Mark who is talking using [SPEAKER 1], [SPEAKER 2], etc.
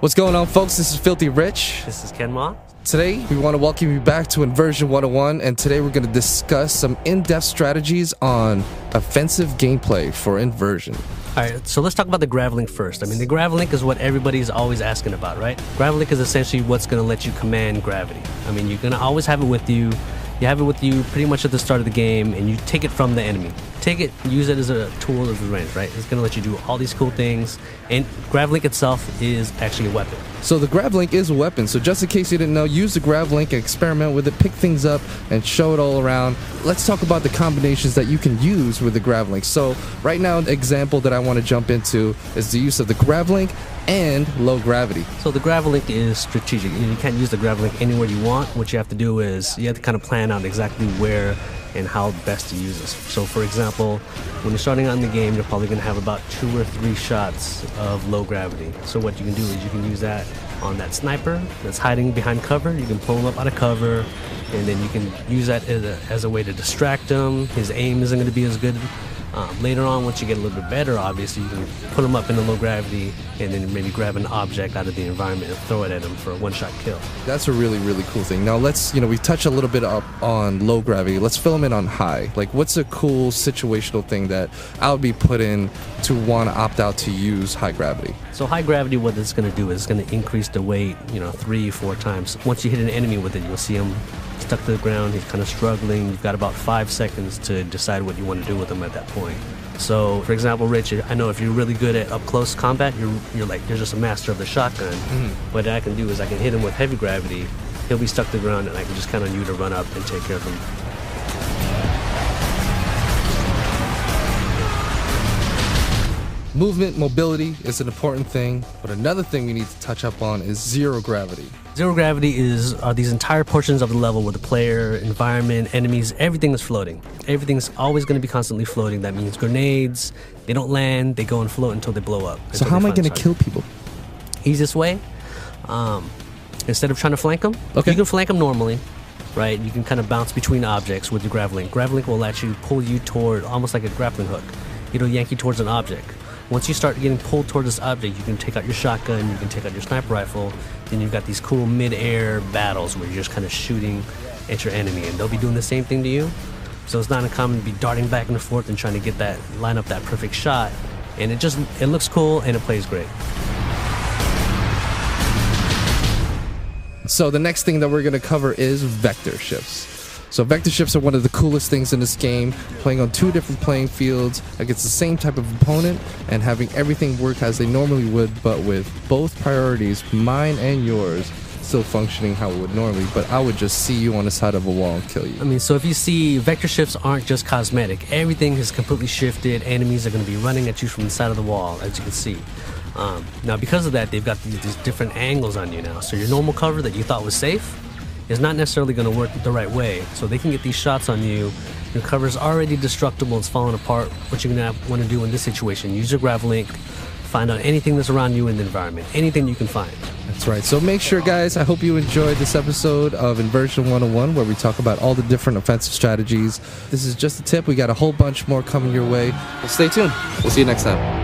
[SPEAKER 1] What's going on, folks? This is Filthy Rich.
[SPEAKER 2] This is Ken Ma.
[SPEAKER 1] Today, we want to welcome you back to Inversion 101, and today we're going to discuss some in-depth strategies on offensive gameplay for Inversion.
[SPEAKER 2] All right, so let's talk about the grav link first. I mean, the grav link is what everybody's always asking about, right? Grav link is essentially what's going to let you command gravity. I mean, you're going to always have it with you. You have it with you pretty much at the start of the game, and you take it from the enemy. Take it, use it as a tool of revenge, right? It's going to let you do all these cool things, and grav link itself is actually a weapon.
[SPEAKER 1] So the grav link is a weapon, so just in case you didn't know, use the grav link and experiment with it, pick things up, and show it all around. Let's talk about the combinations that you can use with the grav link. So right now, the example that I want to jump into is the use of the grav link and low gravity.
[SPEAKER 2] So the grav link is strategic. You can't use the grav link anywhere you want. What you have to do is you have to kind of plan out exactly where and how best to use this. So for example, when you're starting out in the game, you're probably going to have about 2 or 3 shots of low gravity. So what you can do is you can use that on that sniper that's hiding behind cover. You can pull him up out of cover, and then you can use that as a way to distract him. His aim isn't going to be as good. Later on, once you get a little bit better, obviously, you can put him up in the low gravity and then maybe grab an object out of the environment and throw it at him for a one-shot kill.
[SPEAKER 1] That's a really, really cool thing. Now let's, we touched a little bit up on low gravity. Let's fill them in on high. Like, what's a cool situational thing that I would be put in to want to opt out to use high gravity?
[SPEAKER 2] So high gravity, what it's going to do is it's going to increase the weight, 3-4 times. Once you hit an enemy with it, you'll see him stuck to the ground. He's kind of struggling. You've got about 5 seconds to decide what you want to do with him at that point. So, for example, Rich, I know if you're really good at up-close combat, you're just a master of the shotgun. What I can do is I can hit him with heavy gravity. He'll be stuck to the ground, and I can just count on you to run up and take care of him.
[SPEAKER 1] Movement, mobility is an important thing, but another thing we need to touch up on is zero gravity.
[SPEAKER 2] Zero gravity are these entire portions of the level where the player, environment, enemies, everything is floating. Everything's always going to be constantly floating. That means grenades, they don't land, they go and float until they blow up.
[SPEAKER 1] So how am I going to kill people?
[SPEAKER 2] Easiest way, instead of trying to flank them, you can flank them normally, right? You can kind of bounce between objects with your grav link. Grav link will actually pull you toward, almost like a grappling hook. It'll yank you towards an object. Once you start getting pulled toward this object, you can take out your shotgun, you can take out your sniper rifle, then you've got these cool mid-air battles where you're just kind of shooting at your enemy, and they'll be doing the same thing to you. So it's not uncommon to be darting back and forth and trying to line up that perfect shot, and it looks cool and it plays great.
[SPEAKER 1] So the next thing that we're going to cover is vector shifts. So vector shifts are one of the coolest things in this game, playing on 2 different playing fields against the same type of opponent and having everything work as they normally would, but with both priorities, mine and yours, still functioning how it would normally, but I would just see you on the side of a wall and kill you.
[SPEAKER 2] I mean, so if you see, vector shifts aren't just cosmetic. Everything has completely shifted. Enemies are going to be running at you from the side of the wall, as you can see. Now, because of that, they've got these different angles on you now. So your normal cover that you thought was safe is not necessarily going to work the right way. So they can get these shots on you. Your cover's already destructible, it's falling apart. What you're going to want to do in this situation, use your grav link, find out anything that's around you in the environment, anything you can find.
[SPEAKER 1] That's right. So make sure, guys, I hope you enjoyed this episode of Inversion 101, where we talk about all the different offensive strategies. This is just a tip. We got a whole bunch more coming your way. Well, stay tuned. We'll see you next time.